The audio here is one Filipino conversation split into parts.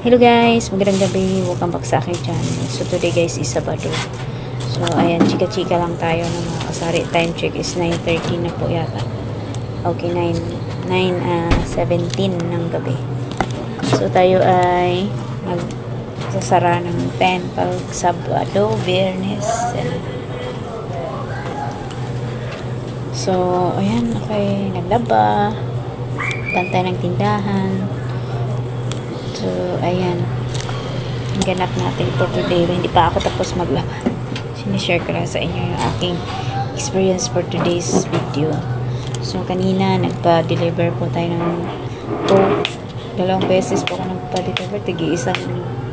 Hello guys, magandang gabi. Welcome back sa aking channel. So today guys is Sabado. So ayan, chika-chika lang tayo ng mga kasari. Time check is 9:30 na po yata. Okay, 9:17 ng gabi. So tayo ay magsasara ng 10 pag Sabado, Biyernes. So ayan, okay, naglaba. Bantay ng tindahan. So, ayan. Ang ganap natin for today. Hindi pa ako tapos maglaba. Sinishare ko lang sa inyo yung aking experience for today's video. So, kanina, nagpa-deliver po tayo ng Coke. 2 beses po ako nagpa-deliver. Tigi-isang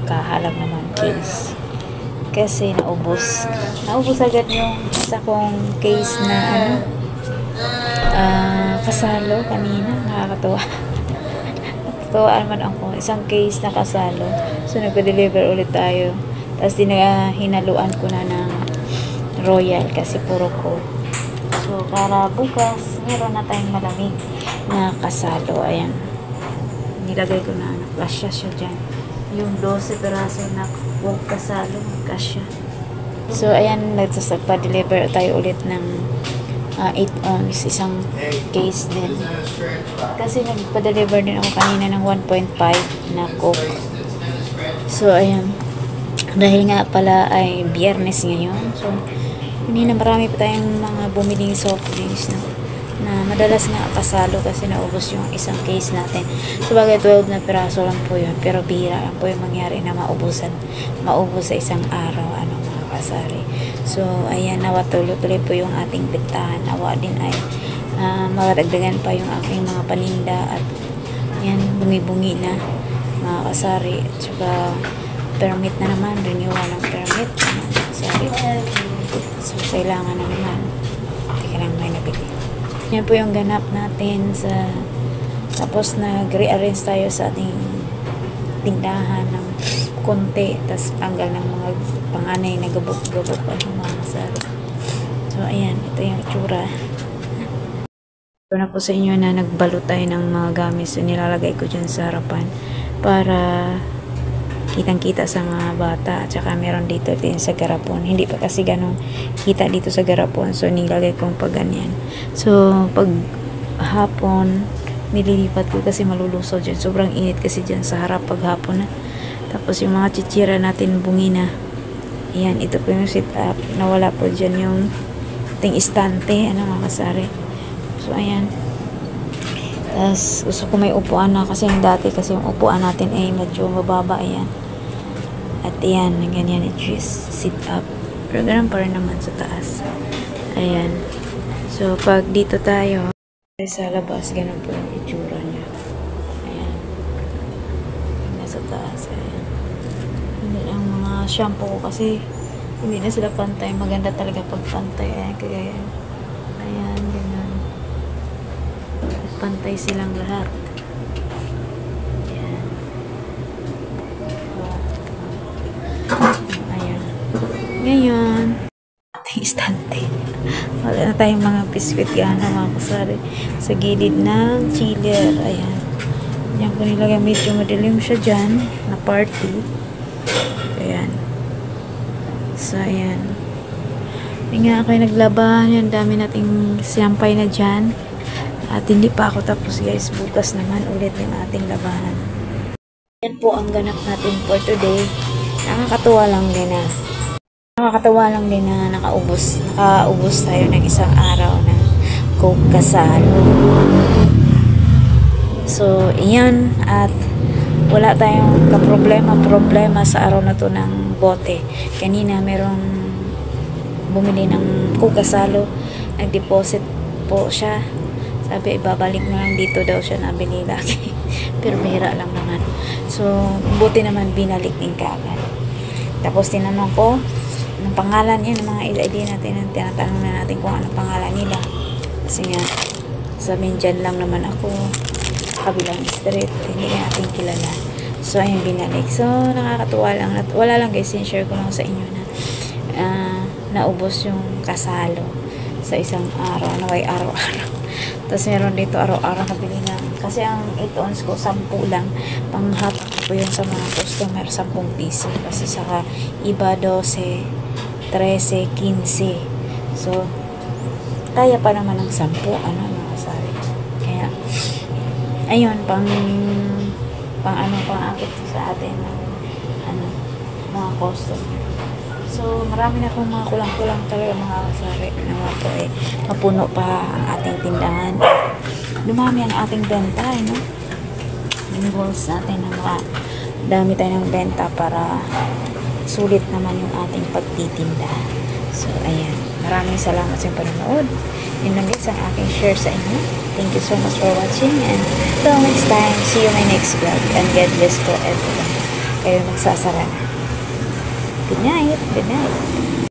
kahalap naman case. Kasi naubos. Naubos agad yung isa kong case na kasalo kanina. Nakakatawa. Tuwaan man ako, isang case na kasalo. So, nagpa-deliver ulit tayo. Tapos, hinaluan ko na ng Royal kasi puro ko. So, para bukas, meron na tayong malamig na kasalo. Ayan. Nilagay ko na, kasya siya dyan. Yung 12 peraso na kasalo, kasya. So, ayan, nagpa-deliver tayo ulit ng 8 ounce, isang case din. Kasi nagpa-deliver din ako kanina ng 1.5 na Coke. So, ayan. Dahil nga pala ay Biyernes ngayon. So, kanina marami pa tayong mga bumiling soft drinks na madalas nga kasalo kasi naubos yung isang case natin. So, bagay 12 na piraso lang po yun. Pero bihira lang po yung mangyari na maubos sa isang araw. Kasari. So, ayan, nawa tuloy-tuloy po yung ating bentahan. Nawa din ay maradagdagan pa yung aking mga paninda at yan, bungi-bungi na mga kasari. At saka, permit na naman, renewal ng permit. Kasari. So, kailangan na naman. Teka lang, may nabili. Yan po yung ganap natin sa tapos nag-rearrange tayo sa ating tindahan ng konti, tas tanggal ng mga panganay na gabok-gabok mga kasari. So, ayan, ito yung itsura. Ito na po sa inyo na nagbalot tayo ng mga gamit. So, nilalagay ko dyan sa harapan para kitang-kita sa mga bata. At saka meron dito din sa garapon. Hindi pa kasi ganun kita dito sa garapon. So, nilagay kong pag ganyan. So, pag hapon, nililipat ko kasi malulusog dyan. Sobrang init kasi dyan sa harap pag hapon na. Tapos yung mga chichira natin bungi na. Ayan, ito po yung sit up. Nawala po dyan yung ating istante. Mga kasari. So, ayan. Tapos, gusto ko may upuan na kasi yung dati kasi yung upuan natin ay medyo mababa. Ayan. At ayan, ganyan yung sit up. Pero ganun pa rin naman sa taas. Ayan. So, pag dito tayo, sa labas, ganun po yung itsura niya. Ayan. Nasa taas. Ayan. Hindi ang mga shampoo kasi hindi na sila pantay. Maganda talaga pag pantay. Ayan, kagaya. Ayan, ganyan. Pantay silang lahat. Ayan. Ayan. Ngayon, ating istante. Wala na tayong mga biscuit gana mga kasari. Sa gilid ng chiller. Ayan. Yan ko nilagay. Medyo madilim siya dyan na party. Ayan. So, ayan. Hindi nga ako naglaba. Yan, dami nating siyampay na dyan. At hindi pa ako tapos guys. Bukas naman ulit yung ating labanan. Yan po ang ganap natin for today. Nakakatawa lang din na nakaubos tayo ng isang araw na Coke kasalo. So, iyan. At wala tayong problema sa araw na to ng bote. Kanina merong bumili ng Coke kasalo. Nag-deposit po siya. Sabi, ibabalik na lang dito daw siya nabili lagi. Pero bihira lang naman. So, buti naman binalik din kaagad. Tapos tinanong ko ng pangalan niya, ng mga ID natin. Tinatanong na natin kung anong pangalan nila. Kasi nga, sabihin dyan lang naman ako. Kabilang street, hindi natin kilala. So, ayun, binalik. So, nakakatuwa lang. Wala lang guys, share ko lang sa inyo na naubos yung kasalo sa isang araw, naway araw-araw. Tapos, meron dito araw-araw nabili ng Kasi ang 8 ounce ko, 10 lang. Panghatak ko yun sa mga customer, 10 piso. Kasi saka iba 12, 13, 15. So, kaya pa naman ng 10, ano, mga sari. Kaya, ayun, pang akit sa atin ng, ano, mga customer. So, marami na akong mga kulang-kulang talaga mga kasari. Nawa po mapuno pa ang ating tindahan. Dumami ang ating benta, no? Yung goals natin na dami tayo ng benta para sulit naman yung ating pagtitinda. So, ayan. Maraming salamat sa panonood. Yun lang guys ang aking share sa inyo. Thank you so much for watching and till next time, see you in my next vlog and God bless to everyone. Kayo magsasara na. Good night. Good night.